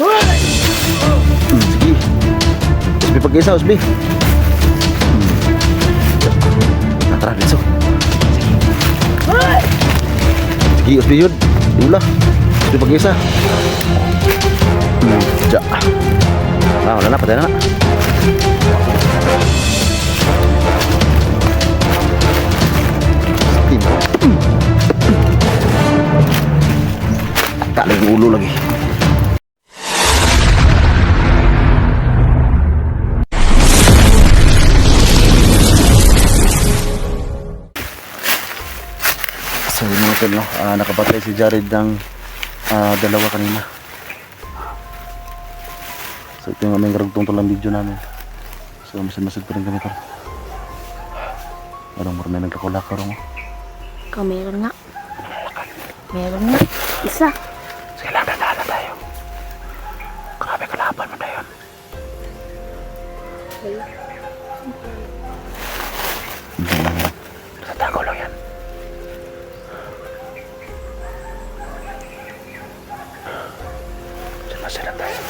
Sige. Usbi pag-isa, Usbi. Tara, dito. Sige, Usbi yun. Diula. Usbi pag-isa. Diya. Wala na, patay na. Tak lagi ulo lagi. So yun mga tol, no? Nakapatay si Jared ng dalawa kanina. So ito yung aming karagtong lang video namin. So masad-masad pa rin kami tol. Parang marami nagkakulakaro mo. Ikaw meron nga. Meron nga. Isa. Sige lang, dadaan tayo. Grabe kalaban mo na yun. Sa tago lang yan. Masira tayo.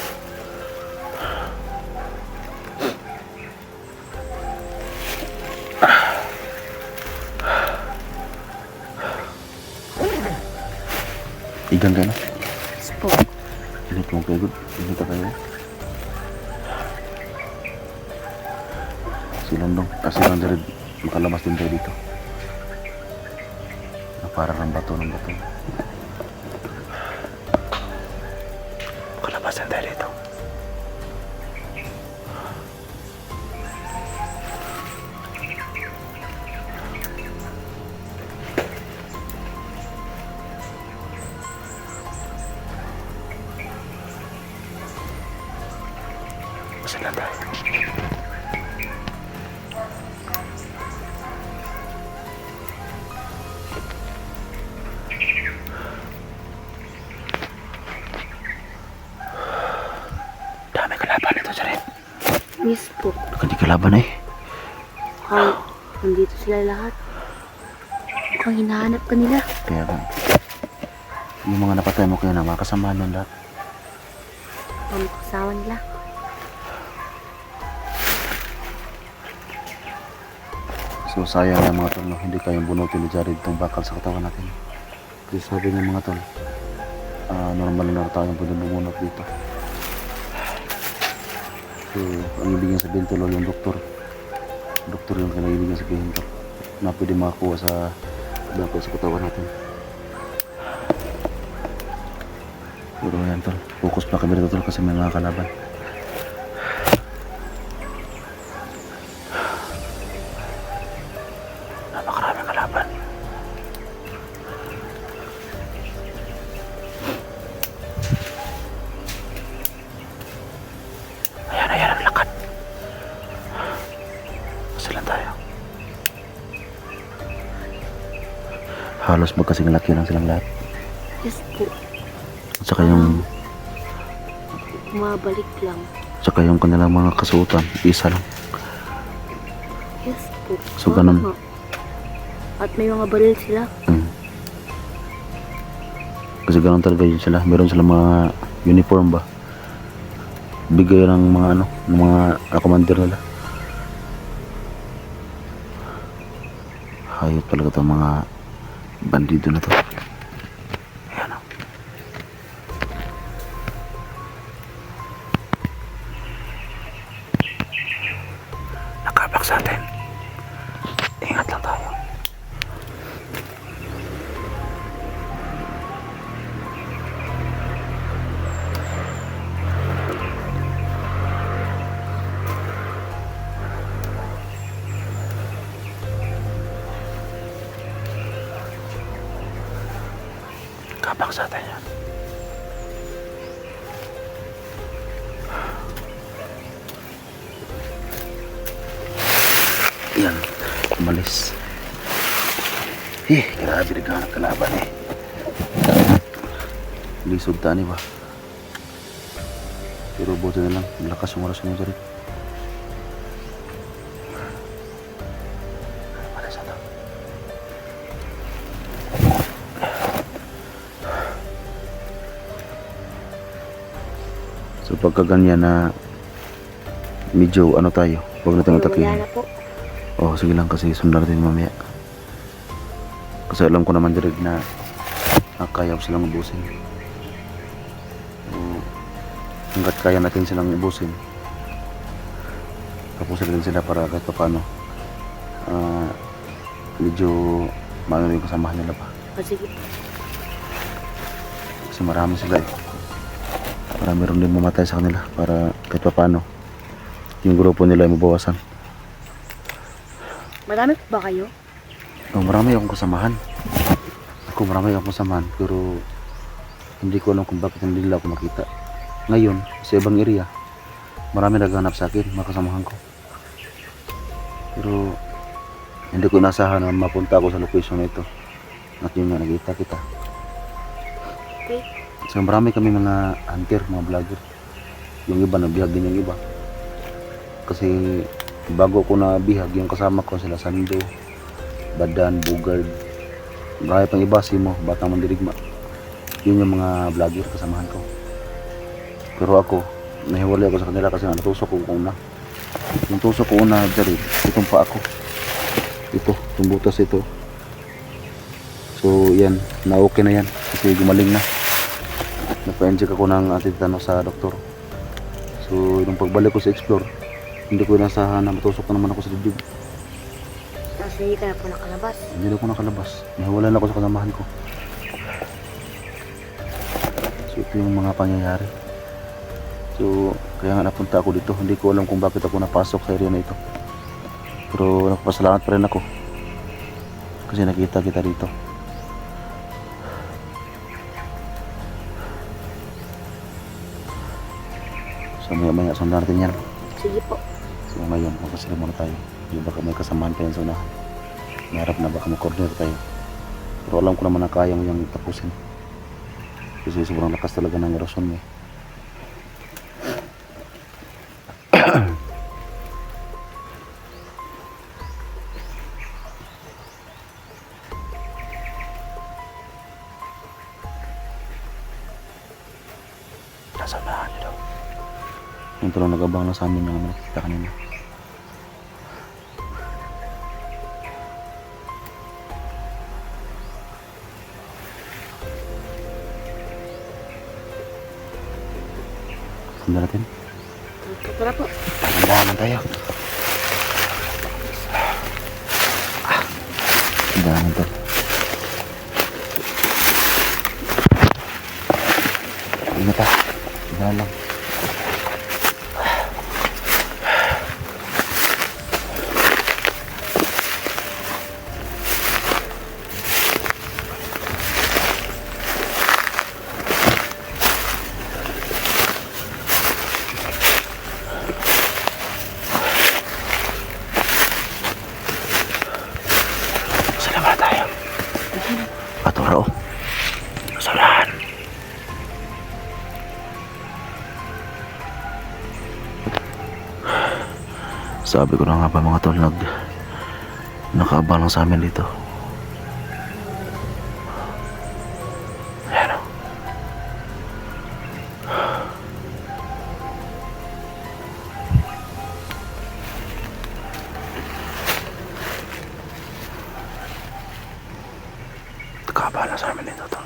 Igan ka na? Spo. Init mo kayo, good. Init ka kayo. Silandong. Silang Jared. Makalabas din tayo dito. Parang ng bato ng bato. Makalabas din tayo dito. Sila tayo. Dami kalaban ito, Jared. Yes po. Hindi kalaban eh. Mukhang nandito sila lahat. Mukhang hinahanap ka nila. Kaya ba? Yung mga napatay mo kaya na makasama nun lahat. Ang kasama nila. So sayang na mga tol, no? Hindi kayang bunutin ni Jared itong bakal sa katawan natin. Kasi sabi niya mga tol, normal na tayong pwede bumunot dito. So ang ibig niya sabihin tol, yung doktor yung ibig niya sabihin tol, na pwede makakuha sa bakal sa katawan natin. Pero yan tol, focus pa kami dito tol kasi may mga kalaban. Napakaraming kalaban. Ayan ang lakad. Masilan tayo. Halos magkasing laki lang silang lahat. Yes po. At saka yung Mabalik lang. saka yung kanilang mga kasuotan, isa lang. Yes po. So ganun. At may mga baril sila. Kasi ganun talaga yun sila. Meron silang mga uniform ba? Bigay ng mga ng mga commander nila. Hayop talaga itong mga bandido na to. Ayan o. Nakabak sa atin. Ingat lang tayo. Kabak sa atin yan. Yan, umalis. Grabe naghanap kalaban eh. Lisod tani ba? Pero buti na lang, malakas yung oras mo dyan. So pagka ganyan na medyo ano tayo, huwag natin Wala atakin. na po. Oh, sige lang kasi sundan natin mamaya. Kasi alam ko naman direct na kaya ko silang ubusin. So, hanggat kaya natin silang ubusin, tapos rin sila para kahit pa paano medyo maano yung kasamahan nila pa. O sige po. Kasi marami sila eh. Marami rin din mamatay sa kanila para kahit pa paano yung grupo nila ay mabawasan. Marami po ba kayo? Oh, marami akong kasamahan. Marami akong kasamahan pero hindi ko alam kung bakit hindi nila ako makita. Ngayon, sa ibang area, marami naghahanap sa akin, mga kasamahan ko. Pero hindi ko inasahan na mapunta ako sa location na ito. At yun nga, nakita kita. Okay. So marami kami mga hunter, mga vlogger. Yung iba, nabihag din yung iba. Kasi bago ko nabihag, yung kasama ko sila Sando, Badan, Bugard, marami pang iba, Simo, Batang Mandirigma. Yun yung mga vlogger kasamahan ko. Pero ako, nahiwalay ako sa kanila kasi natusok ko una. Yung tusok ko una, Jared, itong pa ako. Ito, itong butas ito. So yan, na okay na yan kasi gumaling na. Napa-inject ako ng antitetano sa doktor. So nung pagbalik ko sa Explore, hindi ko inasahan na matusok na naman ako sa dibdib. Kasi kaya po nakalabas. Hindi na ako nakalabas. Nahiwalay na ako sa kasamahan ko. So ito yung mga pangyayari. So kaya nga napunta ako dito. Hindi ko alam kung bakit ako napasok sa area na ito. Pero nagpasalamat pa rin ako. Kasi nakita kita dito. So maya sundan natin yan. Sige po. So ngayon, magpasila muna tayo. Yung baka may kasamahan pa yan sa unahan. Meharap na baka mag-coordinate tayo. Pero alam ko naman na kaya mo yung tapusin. Kasi sobrang lakas talaga ng orasyon mo. Nasa unahan nyo daw. Yung tulong nag-abang na sa amin yung nakikita kanina. Sundan natin. Tara po. Tandahan tayo. Tandahan natin. Ingat ha. Tandahan lang. Salamat tayo. Paturo. Salamat. Sabi ko na nga ba mga tol, nakaabang lang sa amin dito. Ayan o. Nakaabang lang sa amin dito tol.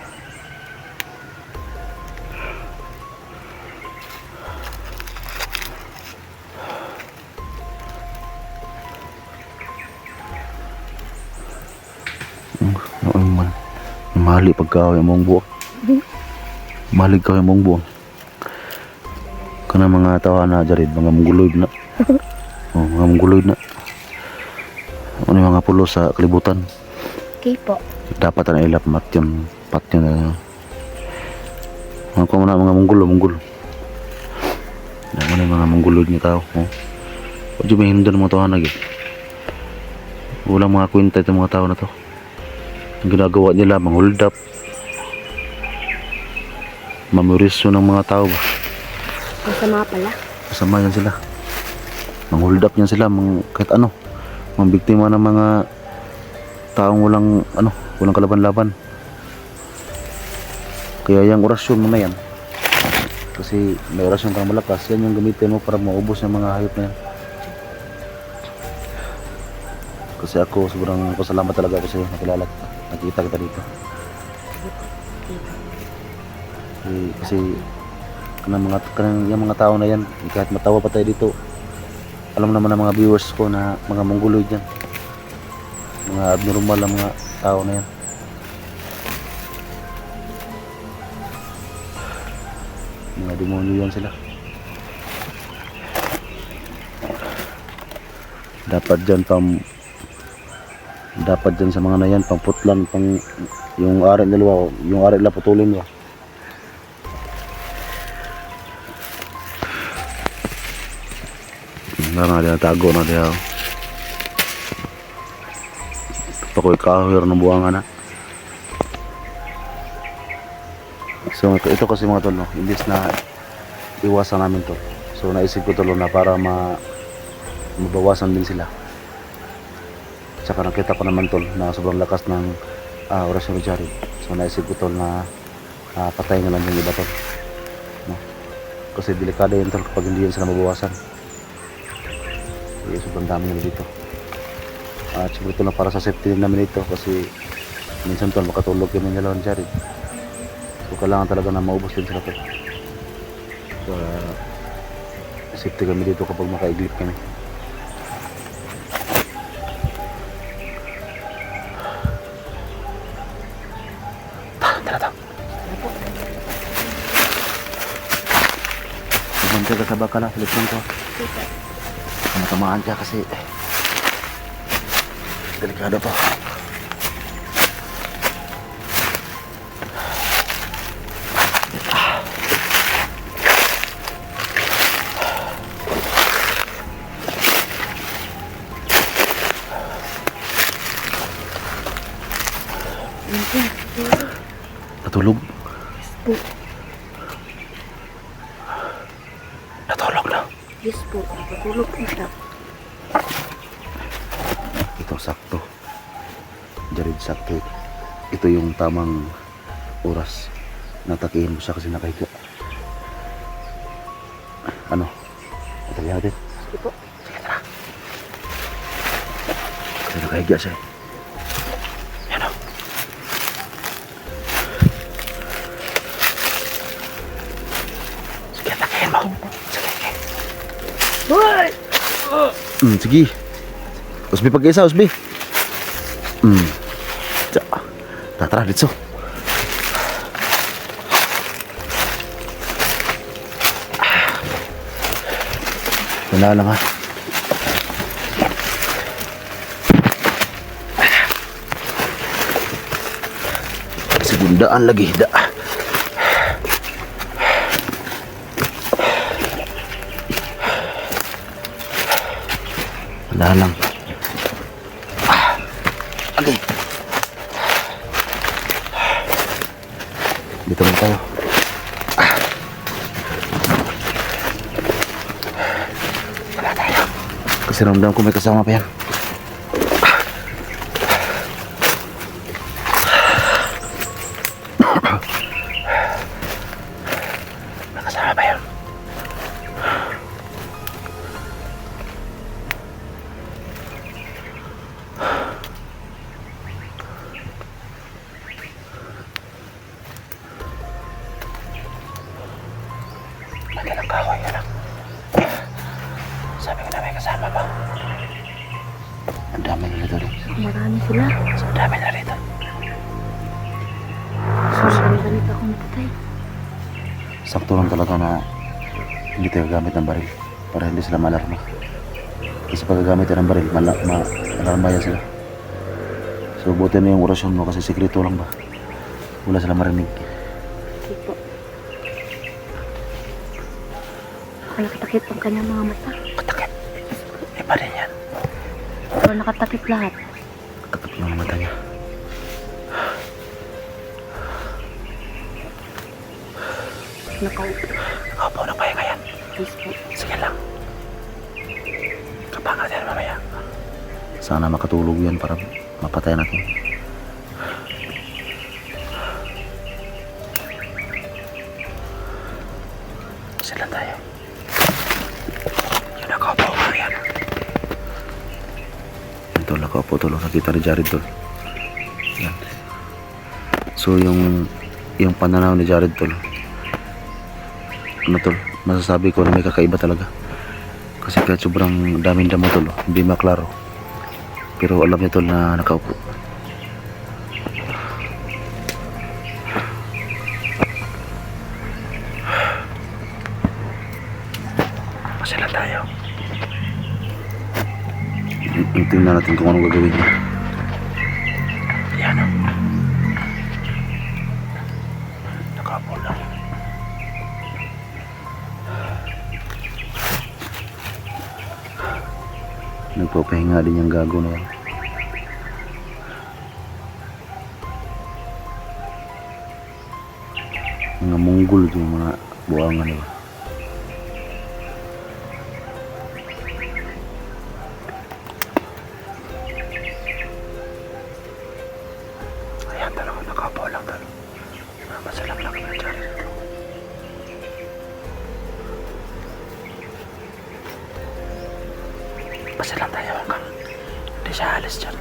Mali pagka yung mong buwak. Malig ka yung mong buwak. Kana mga tawa na Jared, mga mungguloid na. Oh, mga mungguloid na. Ano yung mga pulo sa kalibutan. Okay po. Dapat na ilap mat yun. Pat yun na. Mga ko na mga munggul. Ano yung mga mungguloid niya tao. Oh. Huwag yung may hindan mga tawa na gid. Walang mga kwenta itong mga tao na to. Ang ginagawa nila, hold up, mamorisyo ng mga tao ba? Masama pala. Masama yan sila. Hold up yan sila, kahit ano, mga biktima ng mga taong walang kalaban-laban. Kaya yung orasyon mo na yan, Kasi may orasyon kang malakas, yan yung gamitin mo para maubos yung mga hayop na yan. Kasi ako, sobrang pasalamat talaga ako sa'yo, nakilala kita, nakita kita dito. Kasi yung mga tao na yan, kahit matawa pa tayo dito, alam naman ng mga viewers ko na mga mongoloid yan. Mga abnormal na mga tao na yan. Mga demonyo yan sila. Dapat dyan sa mga na yan, pang putlan, pang yung ari nila putulin mo. Nga na tago na diya. Pakoy kahir ng buwangan na. So ito kasi mga tol, no, imbis na iwasan namin to. So naisip ko tol na para mabawasan din sila. Tsaka nakita ko naman tol na sobrang lakas ng orasyon ni Jared. So naisip ko tol na patay na lang yung iba tol. No? Kasi delikado yun tol kapag hindi yun sila mabawasan. Sobrang dami nila dito. At siguro tol na para sa safety din namin ito kasi minsan tol makatulog yun yung dalawan Jared. So kailangan talaga na maubos din sila tol. Safety kami dito kapag makaiglip kami. Tara. Bantay ka sa baka na, silipin ko. Matamaan siya kasi delikado to. Natulog? Natulog na? Yes po, natulog po siya. Ito sakto. Jared, sakto. Ito yung tamang oras. Natakihin mo siya kasi nakahiga. Ano? Natali natin? Sige po. Sige, tara. Kasi nakahiga siya eh. Yan o. Sige, takihin mo. Sige. Hoy! Sige. Usbi pag-isa, Usbi. Tara, dito. Wala lang ha. Segundaan lagi, da. Wala lang. Okay. Dito lang tayo. Wala tayo. Kasi ramdam ko may kasama pa yan. May kasama pa yan. Magandang kahoy ka lang. Sabi ko na may kasama pa. Ang dami nila doon. Marami sila. Ang dami na rito. Susunod ako napatay. Sakto lang talaga na hindi tayo gamit ng baril para hindi sila malarma. Kasi pag gagamit tayo ng baril, malarma yan sila. So buti na yung orasyon mo kasi sikreto lang ba? Wala sila marinig. Sige po. Nakatakip ang kanyang mga mata. Katakip. Iba rin yan. Pero nakatakip lahat. Katakip ng mga mata niya. Nakaupo. Nakaupo na pahinga yan. Yes po. Sige lang. Kapangat yan mamaya. Sana makatulog yan para mapatay natin. Sila tayo. Yun, nakaupo ka yan. Ito, nakaupo tol. Nakita ni Jared tol. Yan. So, yung pananaw ni Jared tol. Ano tol? Masasabi ko na may kakaiba talaga. Kasi kahit sobrang daming damo tol, hindi maklaro. Pero alam niya tol na nakaupo. Masala tayo. Tingnan natin kung anong gagawin niya. Ayan o. Nakaupo lang. Nagpapahinga din yung gago na yan. Mga munggol yung mga buwangan nila. Ayan talaga, nakaupo lang talaga. Masalam lang kami dyan. Basta lang tayo hanggang hindi siya alis dyan.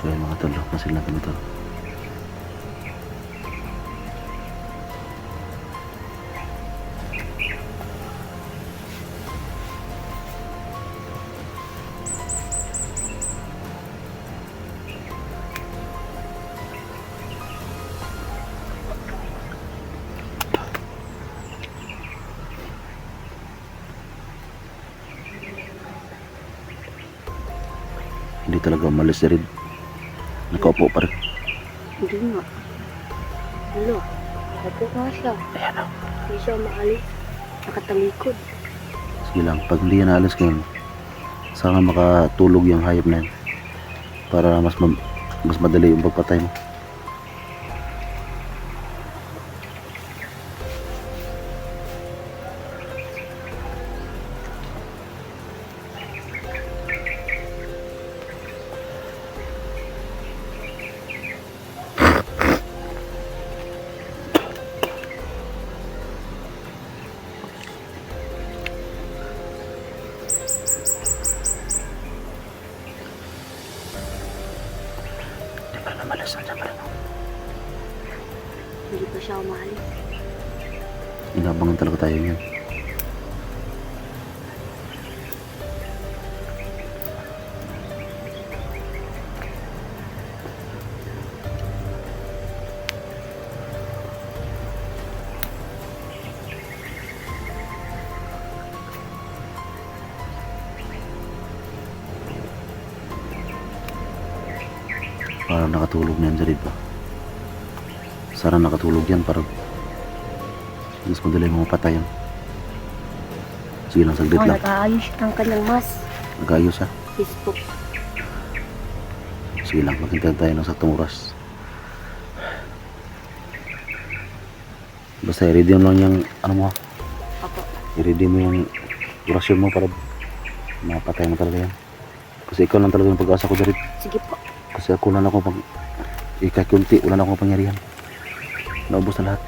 So yung mga tol, masil lang kami tol. Hindi talaga umalis na rin. Nakaupo pa rin. Hindi nga. Hello, nakaupo nga siya. Ayan o. Hindi siya maalis. Nakatalikod. Sige lang, pag hindi yan alis ngayon, sana makatulog yung hayop na yan. Para mas madali yung pagpatay mo. Umalis, nandiyan pa rin. Hindi pa siya umalis. Inabangan talaga tayo niyan. Para nakatulog na yan sa ba? Sana nakatulog yan para mas madali mga patayan. Sige lang, saglit lang. Nag-aayos siya ng kanyang mas. Nag-ayos ha. Facebook. Sige lang, maghintay tayo ng saktong oras. Basta i-ready mo lang yung ano mo ha. Apo. I-ready mo yung orasyon mo para mapatay mo talaga yan. Kasi ikaw lang talaga yung pag-asa ko dito. Sige po. Kasi ako lang ako pag ikakunti, wala na akong pangyarihan. Naubos na lahat.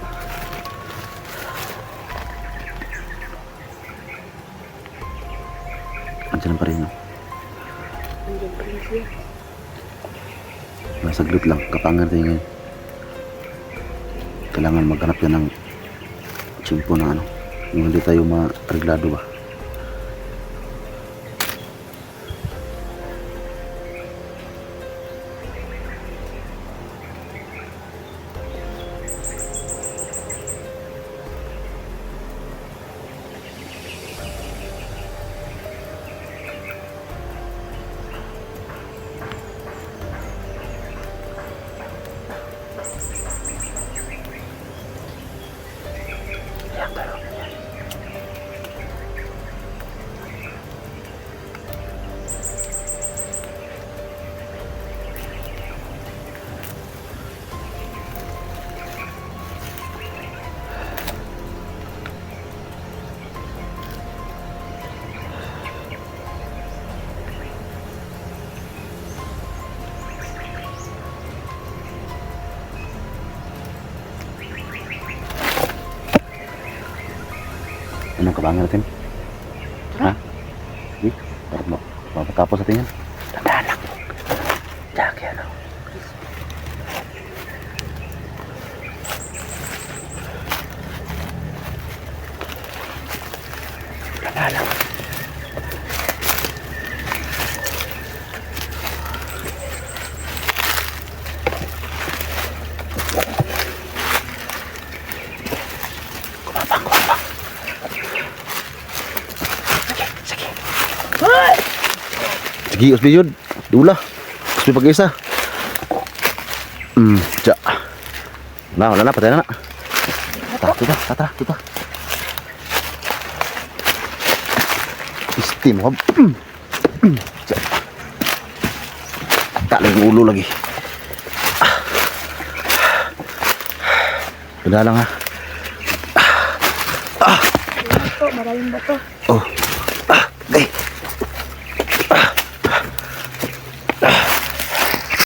Andiyan pa rin, no? Nandiyan pa rin siya. Saglit lang, kapangan tayo ngayon. Kailangan maghanap ka ng tsimpo na ano. Yung hindi tayo ma-reglado ba. Anong kabangan natin? Tara. Ha? Sige, para mapatapos natin yan. Tandaan lang. Jackie, ano? Tandaan lang. Kumapang. Sige. Sige, usbi yun. Dula. Usbi pag-isa. Tiya. Wala na, patay na na. Tata. Isti mo. Tiya. Tak lang yung ulo lagi. Ganda lang ha. Bato, maraming bato. Oh.